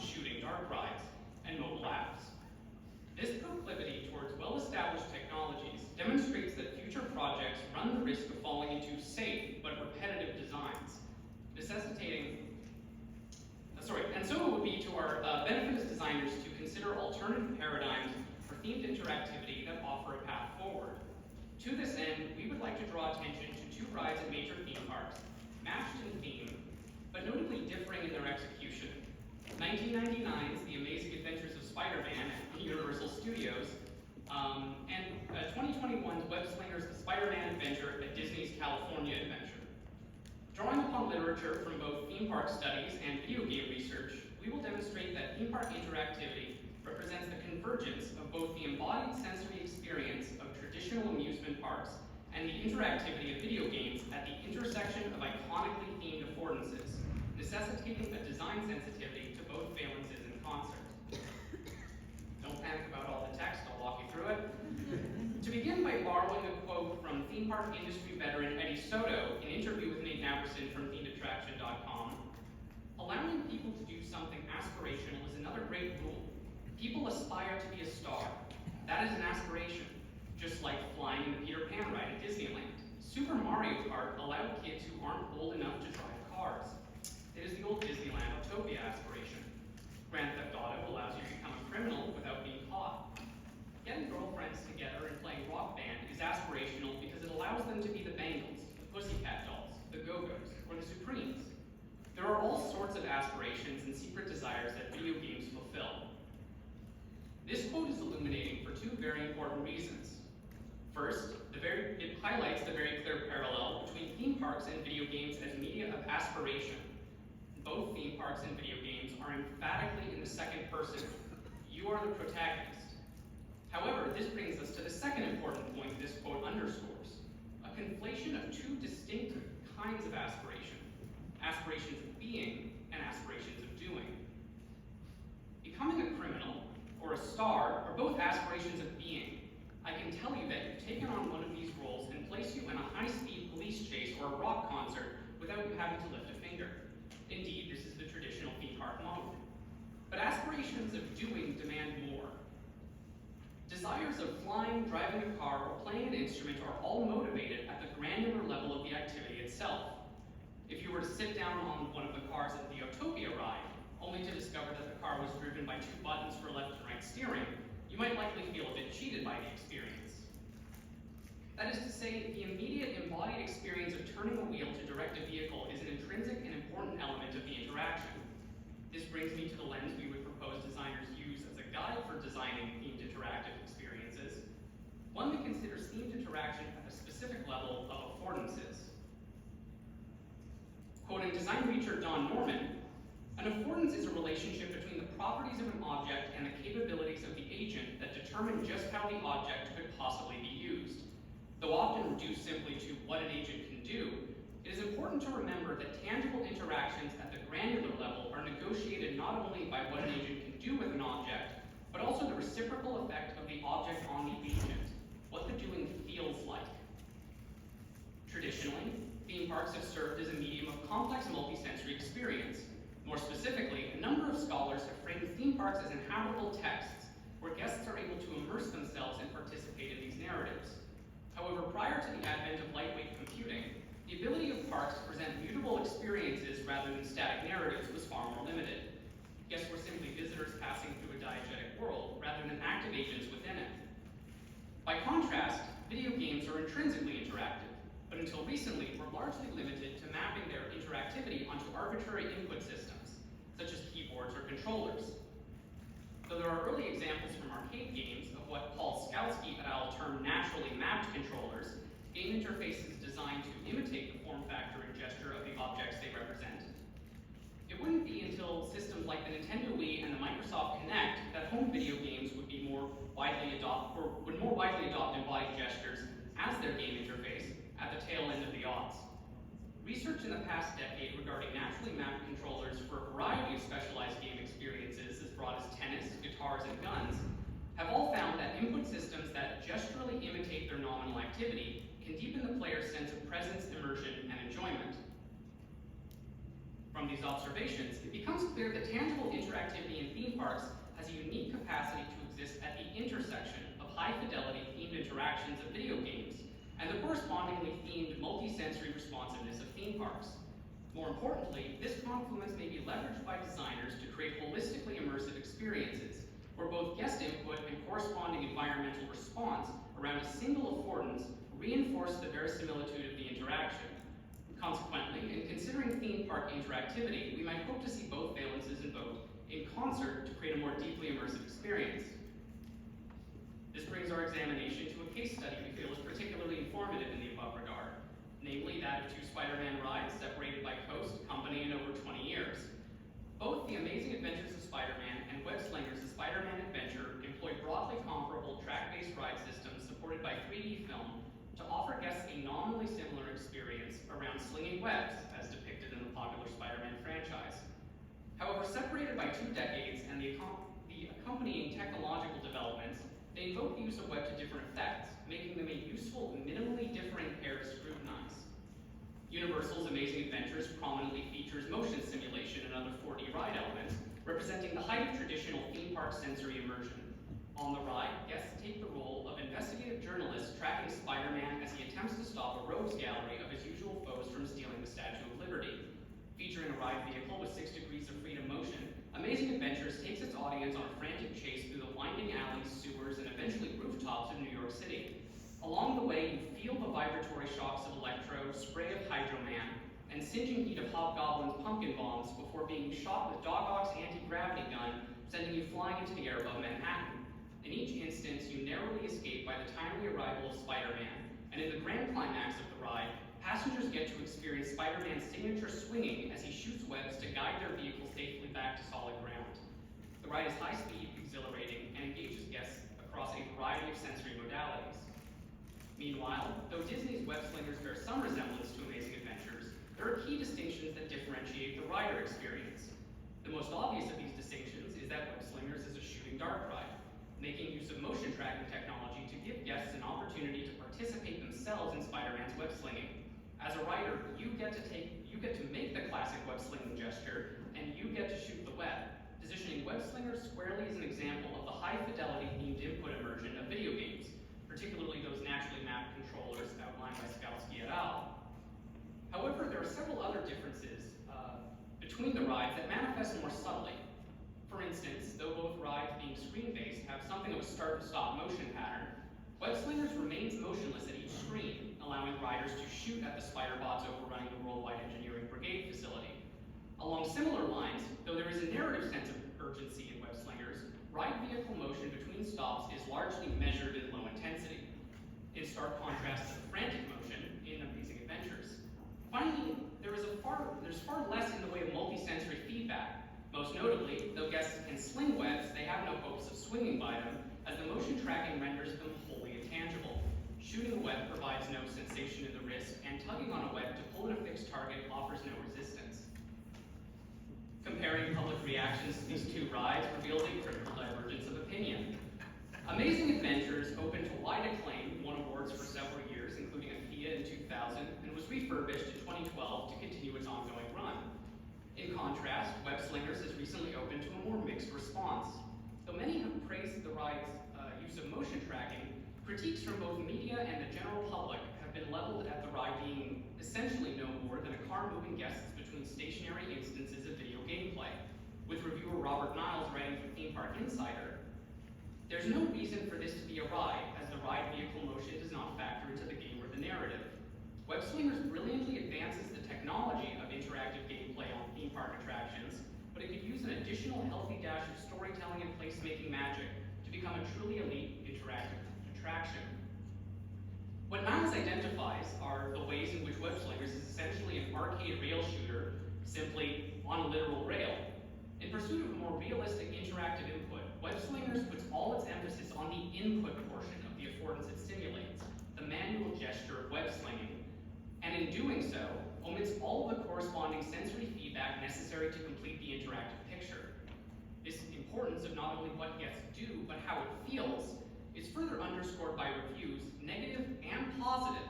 shooting dark rides, and mobile apps. This proclivity towards well-established technologies demonstrates that future projects run the risk of falling into safe but repetitive designs, and so it would be to our benefit as designers to consider alternative paradigms for themed interactivity that offer a path forward. To this end, we would like to draw attention to two rides at major theme parks, matched in theme, but notably differing in their execution. 1999's The Amazing Adventures of Spider-Man at Universal Studios, and 2021's Web Slingers The Spider-Man Adventure at Disney's California Adventure. Drawing upon literature from both theme park studies and video game research, we will demonstrate that theme park interactivity represents the convergence of both the embodied sensory experience of traditional amusement parks and the interactivity of video games at the intersection of iconically themed affordances, necessitating a design sensitivity to both valences in concert. Don't panic about all the text, I'll walk you through it. To begin by borrowing a quote from theme park industry veteran Eddie Soto in an interview with Nate Naverson from themedattraction.com, allowing people to do something aspirational is another great rule. People aspire to be a star. That is an aspiration, just like flying in the Peter Pan ride at Disneyland. Super Mario Kart allowed kids who aren't old enough to drive cars. It is the old Disneyland Utopia aspiration. Grand Theft Auto allows you to become a criminal without being caught. Getting girlfriends together and playing Rock Band is aspirational because it allows them to be the Bangles, the Pussycat Dolls, the Go-Go's, or the Supremes. There are all sorts of aspirations and secret desires that video games fulfill. This quote is illuminating for two very important reasons. First, it highlights the very clear parallel between theme parks and video games as media of aspiration. Both theme parks and video games are emphatically in the second person. You are the protagonist. However, this brings us to the second important point this quote underscores: a conflation of two distinct kinds of aspiration: aspirations of being and aspirations of doing. Becoming a criminal or a star are both aspirations of being. I can tell you that you've taken on one of these roles and place you in a high-speed police chase or a rock concert without you having to lift a finger. Indeed, this is the traditional theme park model. But aspirations of doing demand more. Desires of flying, driving a car, or playing an instrument are all motivated at the granular level of the activity itself. If you were to sit down on one of the cars at the Utopia ride, only to discover that the car was driven by two buttons for left and right steering, you might likely feel a bit cheated by the experience. That is to say, the immediate embodied experience of turning a wheel to direct a vehicle is an intrinsic and important element of the interaction. This brings me to the lens we would propose designers use as a guide for designing themed interactive experiences, one that considers themed interaction at a specific level of affordances. Quoting design researcher Don Norman, an affordance is a relationship between the properties of an object and the capabilities of the agent that determine just how the object could possibly be used. Though often reduced simply to what an agent can do, it is important to remember that tangible interactions at the granular level are negotiated not only by what an agent can do with an object, but also the reciprocal effect of the object on the agent, what the doing feels like. Traditionally, theme parks have served as a medium of complex multisensory experience. More specifically, a number of scholars have framed theme parks as inhabitable texts, where guests are able to immerse themselves and participate in these narratives. However, prior to the advent of lightweight computing, the ability of parks to present mutable experiences rather than static narratives was far more limited. Guests were simply visitors passing through a diegetic world rather than active agents within it. By contrast, video games are intrinsically interactive, but until recently were largely limited to mapping their interactivity onto arbitrary input systems, such as keyboards or controllers. Though there are early examples from arcade games of what Paul Skowski et al. Termed naturally mapped controllers, game interfaces designed to imitate the form factor and gesture of the objects they represent. It wouldn't be until systems like the Nintendo Wii and the Microsoft Kinect that home video games would more widely adopt embodied gestures as their game interface at the tail end of the aughts. Research in the past decade regarding naturally mapped controllers for a variety of specialized game experiences as broad as tennis, guitars, and guns have all found that input systems that gesturally imitate their nominal activity can deepen the player's sense of presence, immersion, and enjoyment. From these observations, it becomes clear that tangible interactivity in theme parks has a unique capacity to exist at the intersection of high-fidelity themed interactions of video games and the correspondingly themed multi-sensory responsiveness of theme parks. More importantly, this confluence may be leveraged by designers to create holistically immersive experiences, where both guest input and corresponding environmental response around a single affordance reinforce the verisimilitude of the interaction. Consequently, in considering theme park interactivity, we might hope to see both valences invoked in concert to create a more deeply immersive experience. This brings our examination to a case study we feel is particularly informative in the above regard, namely that of two Spider-Man rides separated by coast, company, and over 20 years. Both The Amazing Adventures of Spider-Man and Web Slingers' The Spider-Man Adventure employ broadly comparable track-based ride systems supported by 3D film to offer guests a nominally similar experience around slinging webs, as depicted in the popular Spider-Man franchise. However, separated by 2 decades and the accompanying technological developments, they invoke the use of web to different effects, making them a useful, minimally differing pair to scrutinize. Universal's Amazing Adventures prominently features motion simulation and other 4D ride elements, representing the height of traditional theme park sensory immersion. On the ride, guests take the role of investigative journalists tracking Spider-Man as he attempts to stop a rogues gallery of his usual foes from stealing the Statue of Liberty. Featuring a ride vehicle with 6 degrees of freedom motion, Amazing Adventures takes its audience on a frantic chase through the winding alleys, sewers, and eventually rooftops of New York City. Along the way, you feel the vibratory shocks of Electro, spray of Hydro Man, and singeing heat of Hobgoblin's pumpkin bombs before being shot with Doc Ock's anti-gravity gun, sending you flying into the air above Manhattan. In each instance, you narrowly escape by the timely arrival of Spider-Man, and in the grand climax of the ride, passengers get to experience Spider-Man's signature swinging as he shoots webs to guide their vehicle safely back to solid ground. The ride is high-speed, exhilarating, and engages guests across a variety of sensory modalities. Meanwhile, though Disney's Web Slingers bear some resemblance to Amazing Adventures, there are key distinctions that differentiate the rider experience. The most obvious of these distinctions is that Web Slingers is a shooting dart ride, making use of motion tracking technology to give guests an opportunity to participate themselves in Spider-Man's web slinging. As a rider, you get to make the classic web slinging gesture, and you get to shoot the web, positioning Web Slingers squarely as an example of the high-fidelity themed input immersion of video games, particularly those naturally mapped controllers outlined by Skalski et al. However, there are several other differences between the rides that manifest more subtly. For instance, though both rides being screen-based have something of a start and stop motion pattern, Web Slingers remains motionless at each screen, allowing riders to shoot at the spider bots overrunning the Worldwide Engineering Brigade facility. Along similar lines, though there is a narrative sense of urgency in Web Slingers, ride vehicle motion between stops is largely measured in low intensity, in stark contrast to the frantic motion in Amazing Adventures. Finally, there's far less in the way of multi-sensory feedback. Most notably, though guests can sling webs, they have no hopes of swinging by them, as the motion tracking renders them wholly intangible. Shooting a web provides no sensation in the wrist, and tugging on a web to pull in a fixed target offers no resistance. Comparing public reactions to these two rides reveals a critical divergence of opinion. Amazing Adventures opened to wide acclaim, won awards for several years, including a TEAAS in 2000, and was refurbished in 2012 to continue its ongoing run. In contrast, Web Slingers has recently opened to a more mixed response. Though many have praised the ride's use of motion tracking, critiques from both media and the general public have been leveled at the ride being essentially no more than a car moving guests between stationary instances of video gameplay. With reviewer Robert Niles writing for Theme Park Insider, "There's no reason for this to be a ride, as the ride vehicle motion does not factor into the game or the narrative. Web Slingers brilliantly advances the technology of interactive gameplay on theme park attractions, but it could use an additional healthy dash of storytelling and placemaking magic to become a truly elite interactive attraction." What Niles identifies are the ways in which Web Slingers is essentially an arcade rail shooter, simply on a literal rail. In pursuit of a more realistic interactive input, Web Slingers puts all its emphasis on the input portion of the affordance it simulates, the manual gesture of web slinging, and in doing so, omits all of the corresponding sensory feedback necessary to complete the interactive picture. This importance of not only what guests do, but how it feels, is further underscored by reviews, negative and positive,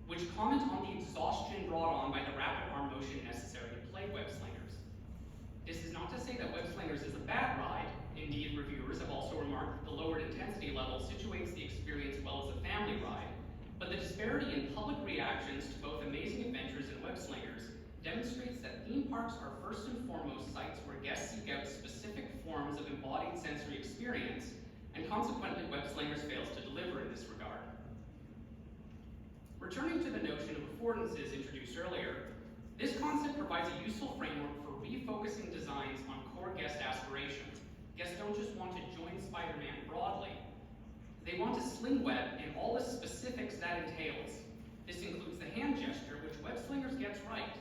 which comment on the exhaustion brought on by the rapid arm motion necessary to play Web Slingers. This is not to say that Web Slingers is a bad ride. Indeed, reviewers have also remarked that the lowered intensity level situates the experience well as a family ride. But the disparity in public reactions to both Amazing Adventures and Web Slingers demonstrates that theme parks are first and foremost sites where guests seek out specific forms of embodied sensory experience, and consequently Web Slingers fails to deliver in this regard. Returning to the notion of affordances introduced earlier, this concept provides a useful framework for refocusing designs on core guest aspirations. Guests don't just want to join Spider-Man broadly, they want to sling web in all the specifics that entails. This includes the hand gesture, which Web Slingers gets right.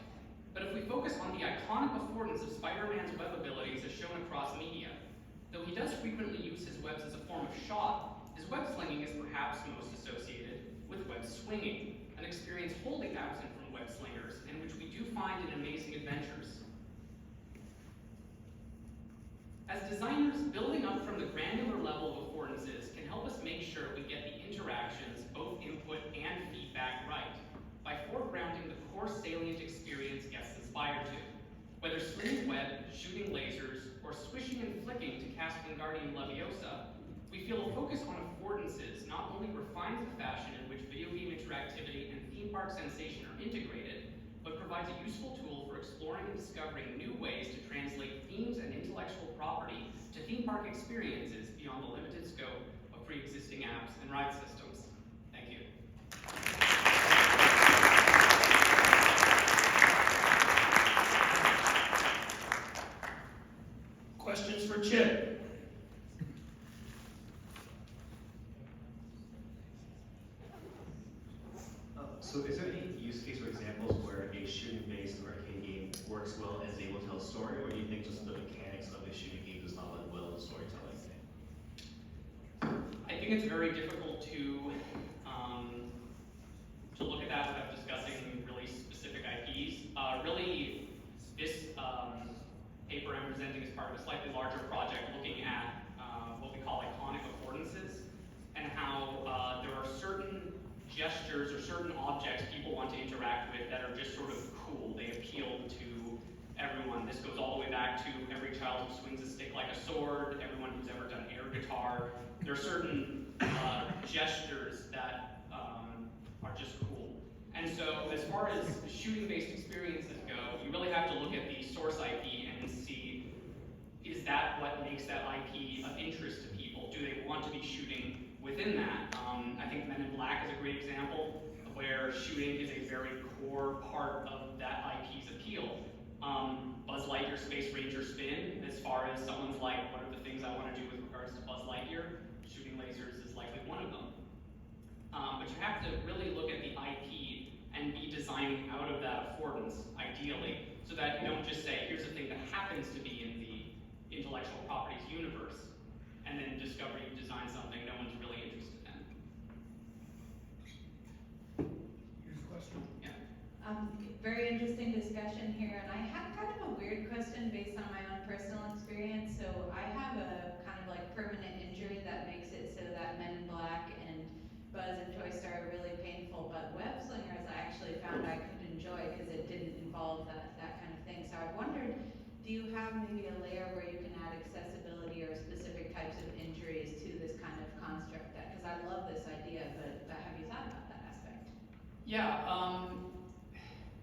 But if we focus on the iconic affordance of Spider-Man's web abilities as shown across media, though he does frequently use his webs as a form of shot, his web slinging is perhaps most associated with web swinging, an experience wholly absent from Web Slingers, and which we do find in Amazing Adventures. As designers, building up from the granular level of affordances can help us make sure we get the interactions, both input and feedback, right, by foregrounding the core salient experience guests aspire to. Whether slinging web, shooting lasers, or swishing and flicking to cast Wingardium Leviosa, we feel a focus on affordances not only refines the fashion in which video game interactivity and theme park sensation are integrated, but provides a useful tool for exploring and discovering new ways to translate themes and intellectual property to theme park experiences beyond the limited scope of pre-existing apps and ride systems. Thank you. Questions for Chip? So is there any use case or examples where a shooting-based arcade game works well as able to tell a story, or do you think just the mechanics of a shooting game does not lend well to storytelling? I think it's very difficult to look at that without discussing really specific IPs. Really, this paper I'm presenting is part of a slightly larger project looking at what we call iconic affordances, and how there are certain gestures or certain objects people want to interact with that are just sort of cool. They appeal to everyone. This goes all the way back to every child who swings a stick like a sword, everyone who's ever done air guitar. There are certain gestures that are just cool. And so as far as shooting-based experiences go, you really have to look at the source IP and see, is that what makes that IP of interest to people? Do they want to be shooting within that? I think Men in Black is a great example of where shooting is a very core part of that IP's appeal. Buzz Lightyear Space Ranger Spin, as far as someone's like, what are the things I want to do with regards to Buzz Lightyear? Shooting lasers is likely one of them. But you have to really look at the IP and be designing out of that affordance, ideally, so that you don't just say, here's a thing that happens to be in the intellectual properties universe, and then discover you've designed something no one's really interested in. Here's a question. Yeah. Very interesting discussion here, and I have kind of a weird question based on my own personal experience. So I have a kind of like permanent injury that makes it so that Men in Black and Buzz and Toy Story are really painful, but Web Slingers I actually found I could enjoy because it didn't involve that kind of thing. So I wondered, do you have maybe a layer where you can add accessibility or specific types of injuries to this kind of construct? Because I love this idea, but have you thought about that aspect? Yeah,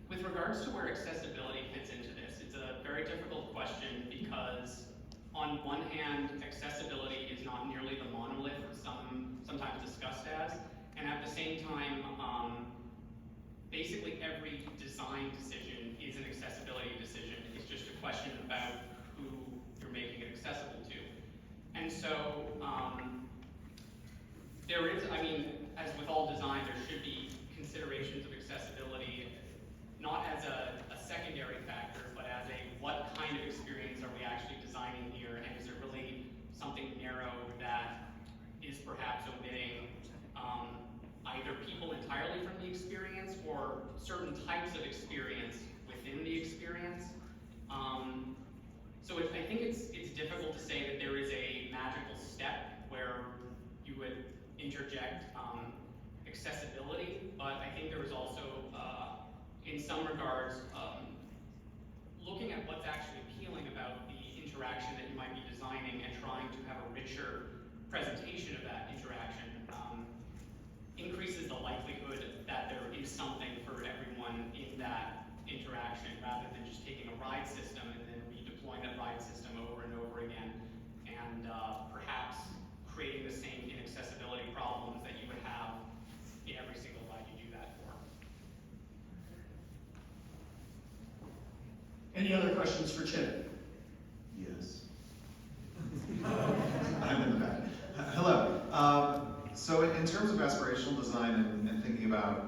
with regards to where accessibility fits into this, it's a very difficult question because on one hand, accessibility is not nearly the monolith sometimes discussed as, and at the same time, basically every design decision is an accessibility decision. It's just a question about who you're making it accessible to. And so, there is, I mean, as with all design, there should be considerations of accessibility, not as a secondary factor, but as a what kind of experience are we actually designing here, and is it really something narrow that is perhaps omitting either people entirely from the experience or certain types of experience within the experience. So I think it's difficult to say that there is a magical step where you would interject accessibility, but I think there is also, in some regards, looking at what's actually appealing about interaction that you might be designing and trying to have a richer presentation of that interaction increases the likelihood that there is something for everyone in that interaction, rather than just taking a ride system and then redeploying that ride system over and over again, and perhaps creating the same inaccessibility problems that you would have in every single ride you do that for. Any other questions for Chip? Yes. I'm in the back. Hello. So in terms of aspirational design and thinking about,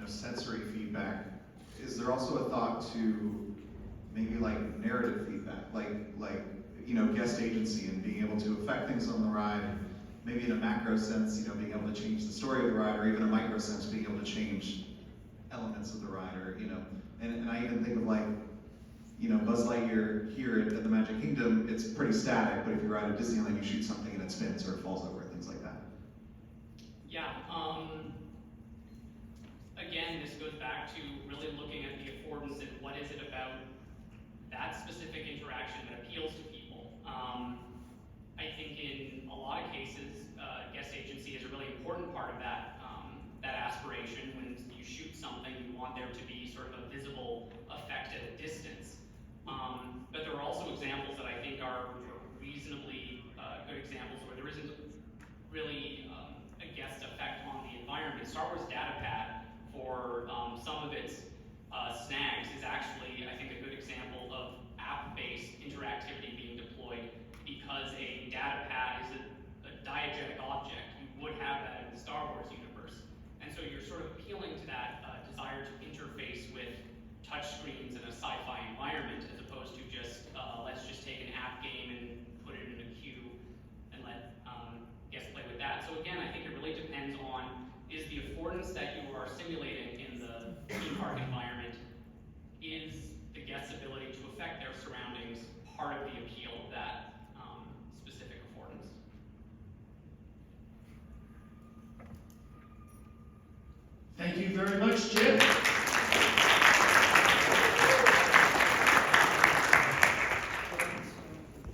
sensory feedback, is there also a thought to maybe like narrative feedback, like guest agency and being able to affect things on the ride, and maybe in a macro sense, being able to change the story of the ride, or even a micro sense, being able to change elements of the ride, or and I even think of like, Buzz Lightyear here at the Magic Kingdom, it's pretty static, but if you ride at Disneyland, you shoot something and it spins or it falls over, things like that. Yeah, again, this goes back to really looking at the affordance and what is it about that specific interaction that appeals to people. I think in a lot of cases, guest agency is a really important part of that, that aspiration. When you shoot something, you want there to be sort of a visible effect at a distance. But there are also examples that I think are reasonably good examples where there isn't really a guest effect on the environment. Star Wars Datapad, for some of its snags, is actually, I think, a good example of app-based interactivity being deployed, because a datapad is a diegetic object. You would have that in the Star Wars universe. And so you're sort of appealing to that desire to interface with touchscreens in a sci-fi environment, as opposed to just, let's just take an app game and put it in a queue and let guests play with that. So again, I think it really depends on, is the affordance that you are simulating in the theme park environment, is the guest's ability to affect their surroundings part of the appeal of that specific affordance? Thank you very much, Chip.